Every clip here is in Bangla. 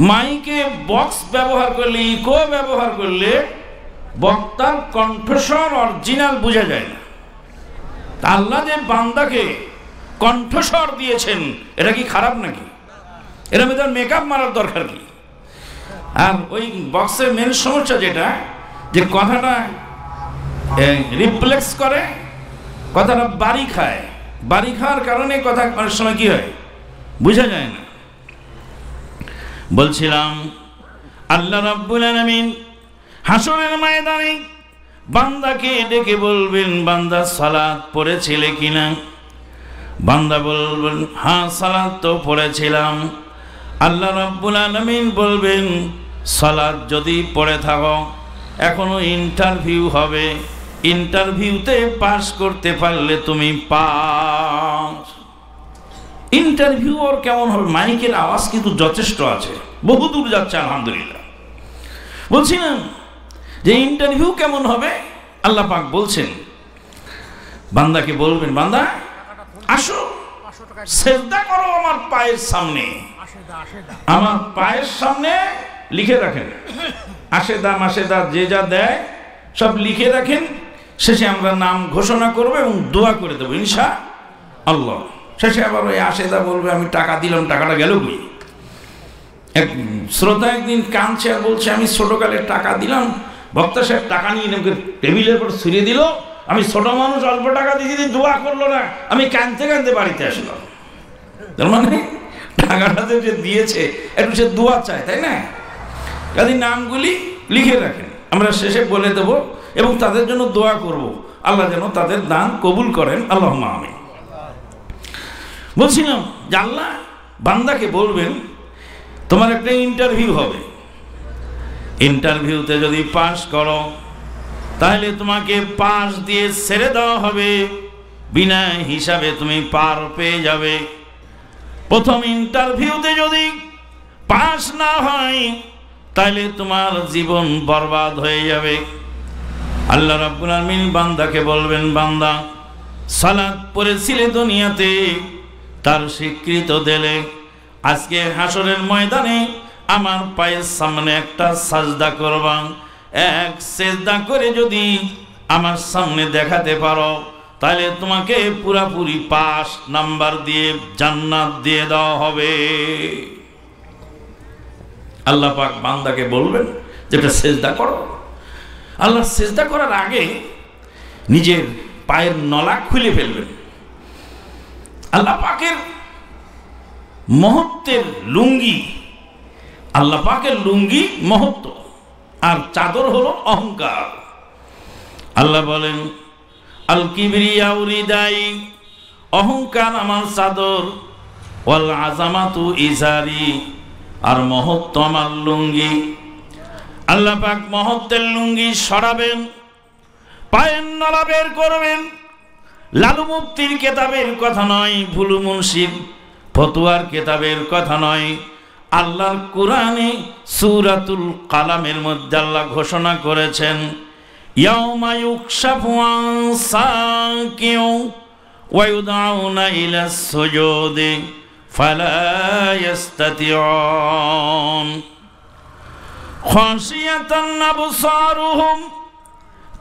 মাইকে বক্স ব্যবহার করলে, ইকো ব্যবহার করলে বক্তার কণ্ঠস্বর অরিজিনাল বোঝা যায় না। আল্লাহ যে বান্দাকে কণ্ঠস্বর দিয়েছেন, এটা কি খারাপ নাকি? এর মধ্যে মেকআপ মারার দরকার কি? আর ওই বক্সের মেন সমস্যা যেটা, যে কথাটা রিফ্লেক্স করে, কথাটা বাড়ি খায়। বাড়ি খাওয়ার কারণে কথা অনেক সময় কি হয় বোঝা যায় না। বলছিলাম আল্লাহ রাব্বুল আলামিন হাসরের ময়দানে বান্দাকে ডেকে বলবেন, বান্দা সালাত পড়েছিলে কিনা? বান্দা বলবেন, হ্যাঁ সালাত তো পড়েছিলাম। আল্লাহ রাব্বুল আলামিন বলবেন, সালাত যদি পড়ে থাকো, এখনো ইন্টারভিউ হবে, ইন্টারভিউতে পাস করতে পারলে তুমি পাস। ইন্টারভিউ ওর কেমন হবে? মাইকের আওয়াজ কিন্তু যথেষ্ট আছে, বহু দূর যাচ্ছে আলহামদুলিল্লাহ। বলছি না যে ইন্টারভিউ কেমন হবে? আল্লাহ পাক বলছেন, বান্দাকে বলবেন, বান্দা আসো সিজদা করো আমার পায়ের সামনে। আমার পায়ের সামনে লিখে রাখেন, আশেদা মাসেদা যে যা দেয় সব লিখে রাখেন। শেষে আমরা নাম ঘোষণা করবো এবং দোয়া করে দেবো ইনশাআল্লাহ। শেষে আবার ওই আশেদা বলবে, আমি টাকা দিলাম, টাকাটা গেল কই? এক শ্রোতা একদিন কাঁদছে আর বলছে, আমি ছোটকালে টাকা দিলাম, বক্তা সাহেব টাকা নিয়ে টেবিলের উপর ছড়িয়ে দিল, আমি ছোট মানুষ, অল্প টাকা দিয়েছি, দোয়া করলো না, আমি কাঁদতে কাঁদতে বাড়িতে আসলাম। তার মানে টাকাটা যে দিয়েছে একটু সে দোয়া চায়, তাই না? কাজে নামগুলি লিখে রাখেন, আমরা শেষে বলে দেব এবং তাদের জন্য দোয়া করব, আল্লাহ যেন তাদের দান কবুল করেন, আল্লাহুম্মা আমিন। বলছিলাম যে আল্লাহ বান্দাকে বলবেন, তোমার একটা ইন্টারভিউ হবে, ইন্টারভিউতে যদি পাস করো তাহলে তোমাকে পাস দিয়ে ছেড়ে দেওয়া হবে, বিনা হিসাবে তুমি পার পেয়ে যাবে। প্রথম ইন্টারভিউতে যদি পাস না হয় তাহলে তোমার জীবন বরবাদ হয়ে যাবে। আল্লাহ রাব্বুল আলামিন বান্দাকে বলবেন, বান্দা সালাত পড়েছিলে দুনিয়াতে, তার স্বীকৃত দিলে, আজকে হাসরের ময়দানে আমার পায়ের সামনে একটা সাজদা করবা। এক সেজদা করে যদি আমার সামনে দেখাতে পারো তাহলে তোমাকে পুরাপুরি পাস নাম্বার দিয়ে জান্নাত দিয়ে দেওয়া হবে। আল্লাহ পাক বান্দাকে বলবেন যেটা সেজদা করো। আল্লাহ সেজদা করার আগে নিজের পায়ের নলা খুলে ফেলবেন। আল্লাহ পাকের মহত্বের লুঙ্গি, আল্লাহ পাকের লুঙ্গি মহত্ব, আর চাদর হলো অহংকার। আল্লাহ বলেন, আল কিবরিয়া উরিদাই, অহংকার আমার চাদর, ওয়াল আযামাতু ইজারি, আর মহত্ব আমার লুঙ্গি। আল্লাহ পাক মহত্বের লুঙ্গি সরাবেন, পায়ের নলা বের করবেন। লালু মুফতির কেতাবের কথা নয়, ভুলু মুন্সির ফতুয়ার কেতাবের কথা নয়, আল্লাহর কোরআনে সূরাতুল কালামের মধ্যে আল্লাহ ঘোষণা করেছেন, ইয়াউমা ইউকশাফু আন সাকিউ ওয়া ইউদআউনা ইলাস সুজুদি ফালা ইস্তাতিউন খাশিয়াতান আবসারুহুম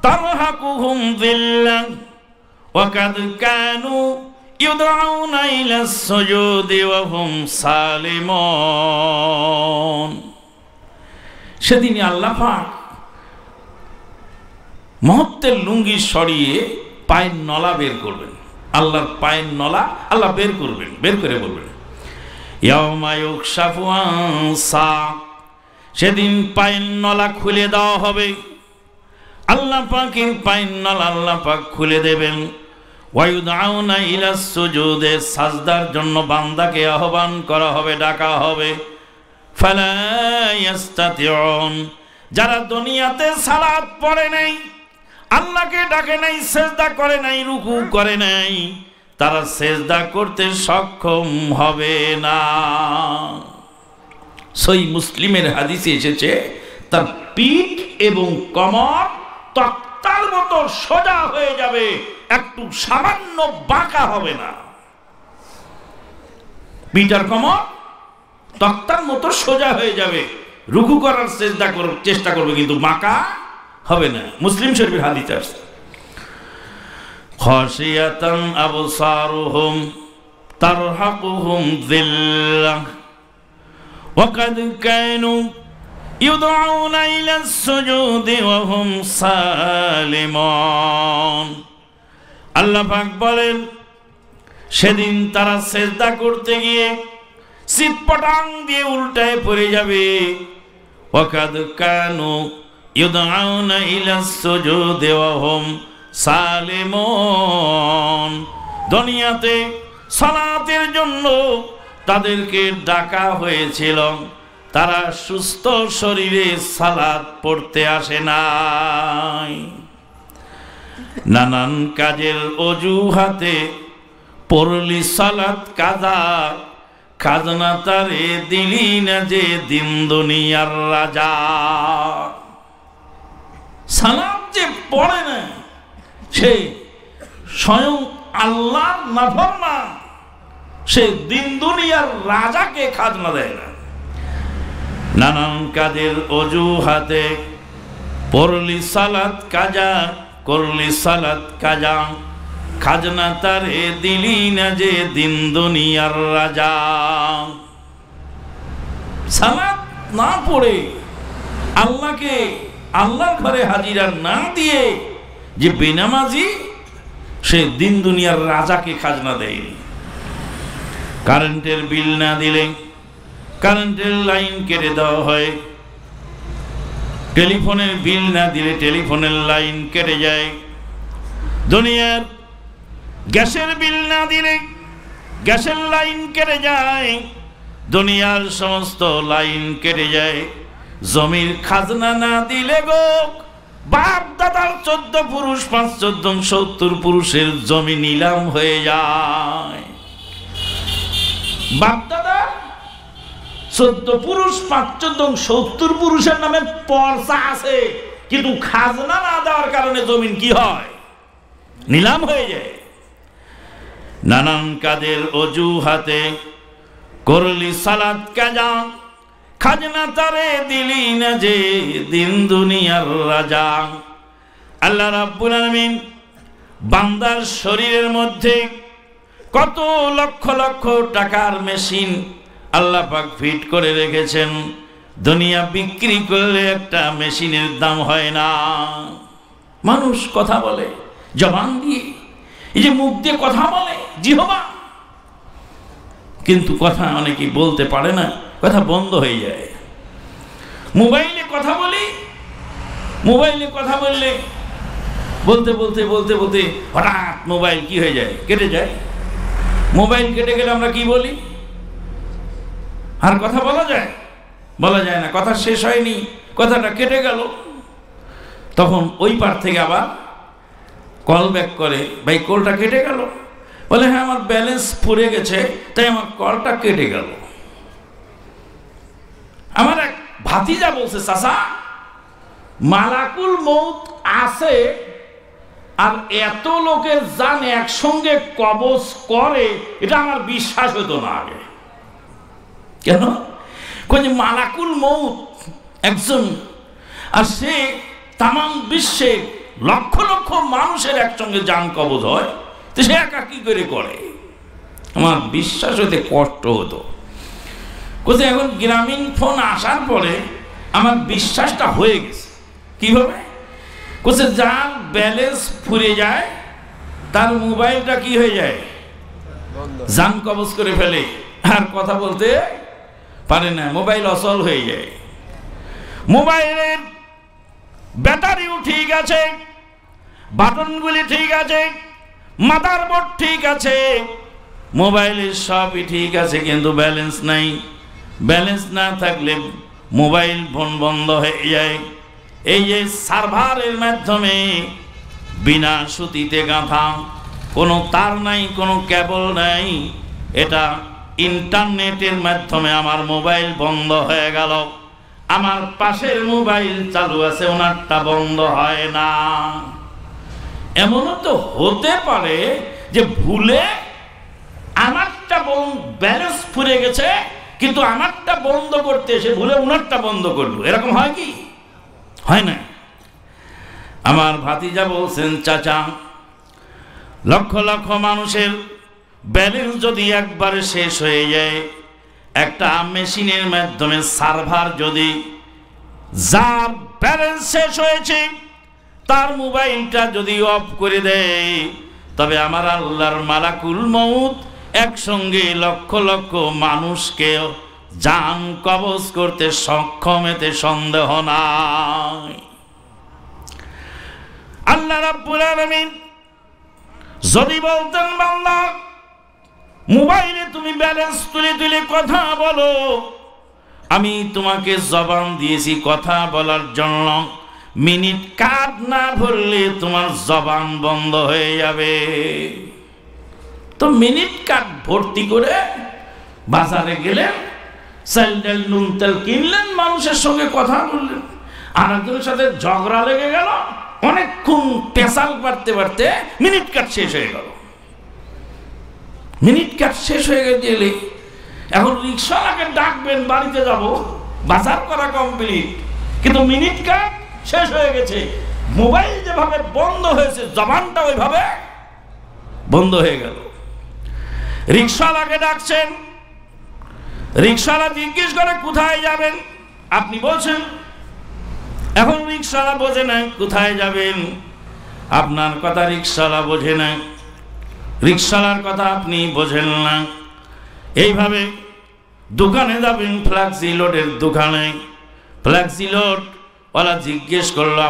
তারহাকুহুম যিল্লাহ ওয়া কাদ কানু ইউদআউনা ইলাস সুজুদি ওয়া হুম সালিমুন। সেদিন আল্লাহ পাক মহত্বের লুঙ্গি সরিয়ে পায়ের নলা বের করবেন। আল্লাহর পায়ের নলা আল্লাহ বের করবেন, বের করে বলবেন, ইয়াউমা ইউকশাফু আন সাক, সেদিন পায়ের নলা খুলে দেওয়া হবে। আল্লাহ পাকের পায়ের নলা আল্লাহ পাক খুলে দেবেন। ওয়ায়ুদআউনা ইলাস সুজুদে, সাজদার জন্য বান্দাকে আহ্বান করা হবে, ডাকা হবে। ফালা ইস্তাতিউন, যারা দুনিয়াতে সালাত পড়ে নাই, আল্লাহকে ডাকে নাই, সেজদা করে নাই, রুকু করে নাই, তারা সেজদা করতে সক্ষম হবে না। সহিহ মুসলিমের হাদিসে এসেছে, তার পিঠ এবং কোমর তক্তার মতো সোজা হয়ে যাবে, একটু সামান্য বাঁকা হবে না। পিঠ আর কোমর তক্তার মতো সোজা হয়ে যাবে, রুকু করার চেষ্টা করবে কিন্তু বাঁকা হবে না। মুসলিম শরীফের হাদিস আছে, খাশিয়াতান আবসারুহুম তারহাকুহুম যিল্লাহ ওয়া কাদ কানু ইউদউনা ইলাস সুজুদি ওয়া হুম সালিমুন। আল্লাহ পাক বলেন, সেদিন তারা সিজদা করতে গিয়ে সিটপটাং দিয়ে উল্টায় পড়ে যাবে। ওয়া কাদ কানু ইউদউনা ইলাস সুজুদি ওয়া হুম সালিমুন। দুনিয়াতে সালাতের জন্য তাদেরকে ডাকা হয়েছিল, তারা সুস্থ শরীরে সালাত পড়তে আসে নাই। নানান কাজের অজুহাতে পড়লি সালাত কাজা, খাজনা তারে দিলি না যে দিন দুনিয়ার রাজা। সালাত যে পড়ে না সে স্বয়ং আল্লাহর নাফরমান, সে দিন দুনিয়ার রাজাকে খাজনা দেয় না। নানান কাজের অজুহাতে পড়লি সালাত কাজা, করলি সালাত কাজা, খাজনা তারে দিলি না যে দিন দুনিয়ার রাজা। সালাত না পড়ে আল্লাহকে আল্লাহর ঘরে হাজিরা না দিয়ে যে বেনামাজি, সে দিন দুনিয়ার রাজাকে খাজনা দেয়নি। কারেন্টের বিল না দিলে কারেন্টের লাইন কেটে দেওয়া হয়, টেলিফোনের বিল না দিলে টেলিফোনের লাইন কেটে যায়, দুনিয়ার গ্যাসের বিল না দিলে গ্যাসের লাইন কেটে যায়, দুনিয়ার সমস্ত লাইন কেটে যায়। জমির খাজনা না দিলে গো বাপ দাদার 14 পুরুষ 5 14 70 পুরুষের জমি নিলাম হয়ে যায়। বাপ দাদা 14 পুরুষ 5 14 70 পুরুষের নামে পর্চা আছে, কিন্তু খাজনা না দেওয়ার কারণে জমিন কি হয়? নিলাম হয়ে যায়। নানান কাজের অজুহাতে করলি সালাত কাজা, খাজনা তারে দিলি না যে দিন দুনিয়ার রাজা। আল্লাহ রাব্বুল আলামিন বান্দার শরীরের মধ্যে কত লক্ষ লক্ষ টাকার মেশিন আল্লাহ পাক ফিট করে রেখেছেন। দুনিয়া বিক্রি করলে একটা মেশিনের দাম হয় না। মানুষ কথা বলে জবান দিয়ে, এই যে মুখ দিয়ে কথা বলে জিহবা, কিন্তু কথা অনেকেই বলতে পারে না, কথা বন্ধ হয়ে যায়। মোবাইলে কথা বলি, মোবাইলে কথা বললে বলতে বলতে বলতে বলতে হঠাৎ মোবাইল কি হয়ে যায়? কেটে যায়। মোবাইল কেটে গেলে আমরা কি বলি? আর কথা বলা যায়? বলা যায় না। কথা শেষ হয়নি, কথাটা কেটে গেল। তখন ওই পার থেকে আবার কল ব্যাক করে, ভাই কলটা কেটে গেল। বলে হ্যাঁ আমার ব্যালেন্স ফুরিয়ে গেছে, তাই আমার কলটা কেটে গেল। আমার এক ভাতিজা বলছে, চাচা মালাকুল মউত আছে আর এত লোকের জান একসঙ্গে কবজ করে, এটা আমার বিশ্বাস হতো না আগে। কেন? মালাকুল মউত একজন, আর সে তামাম বিশ্বে লক্ষ লক্ষ মানুষের একসঙ্গে জান কবজ হয়, তো সে একা কি করে করে? আমার বিশ্বাস হতে কষ্ট হতো। কোথায় এখন গ্রামীণ ফোন আসার পরে আমার বিশ্বাসটা হয়ে গেছে। কিভাবে? কোথায় যার ব্যালেন্স ফুরিয়ে যায় তার মোবাইলটা কি হয়ে যায়? জান কবজ করে ফেলে, আর কথা বলতে পারে না, মোবাইল অচল হয়ে যায়। মোবাইলের ব্যাটারিও ঠিক আছে, বাটনগুলি ঠিক আছে, মাদারবোর্ড ঠিক আছে, মোবাইলের সবই ঠিক আছে, কিন্তু ব্যালেন্স নাই। ব্যালেন্স না থাকলে মোবাইল ফোন বন্ধ হয়ে যায়। এই যে সার্ভারের মাধ্যমে বিনা সুতিতে গাঁথা, কোনো তার নাই, কোনো কেবল নাই, এটা ইন্টারনেটের মাধ্যমে আমার মোবাইল বন্ধ হয়ে গেল। আমার পাশের মোবাইল চালু আছে, ওনারটা বন্ধ হয় না। এমনও তো হতে পারে যে ভুলে আমারটা ব্যালেন্স ফুরে গেছে, কিন্তু আমারটা বন্ধ করতে এসে ভুলে উনারটা বন্ধ করলো, এরকম হয় কি? হয় না। আমার ভাতিজা বলছেন, চাচা লক্ষ লক্ষ মানুষের ব্যালেন্স যদি একবারে শেষ হয়ে যায়, একটা মেশিনের মাধ্যমে সার্ভার যদি যার ব্যালেন্স শেষ হয়েছে তার মোবাইলটা যদি অফ করে দেয়, তবে আমার আল্লাহর মালাকুল মউত একসঙ্গে লক্ষ লক্ষ মানুষকে জান কবজ করতে সক্ষম, এতে সন্দেহ নাই। আল্লাহ রাব্বুল আলামিন যদি বলতেন, বান্দা মোবাইলে তুমি ব্যালেন্স তুলে তুলে কথা বলো, আমি তোমাকে জবান দিয়েছি কথা বলার জন্য, মিনিট কাট না ভরলে তোমার জবান বন্ধ হয়ে যাবে। তো মিনিট কাট ভর্তি করে বাজারে গেলেন, চাল ডাল নুন তেল কিনলেন, মানুষের সঙ্গে কথা বললেন, আর একজনের সাথে ঝগড়া লেগে গেল, অনেকক্ষণ পেশাল পারতে পারতে মিনিট কাট শেষ হয়ে গেল। মিনিট কাট শেষ হয়ে গেলে এখন রিক্সাওয়ালাকে ডাকবেন, বাড়িতে যাব, বাজার করা কমপ্লিট, কিন্তু মিনিট কাট শেষ হয়ে গেছে। মোবাইল যেভাবে বন্ধ হয়েছে, জবানটা ওইভাবে বন্ধ হয়ে গেল। রিক্সাওয়ালাকে ডাকছেন, রিক্সাওয়ালা জিজ্ঞেস করে কোথায় যাবেন, আপনি বলছেন, এখন রিক্সাওয়ালা বোঝে না কোথায় যাবেন, আপনার কথা রিক্সাওয়ালা বোঝে না, রিক্সাওয়ালার কথা আপনি বোঝেন না। এইভাবে দোকানে যাবেন, ফ্ল্যাক্সি লোডের দোকানে, ফ্ল্যাক্সি লোড ওরা জিজ্ঞেস করলো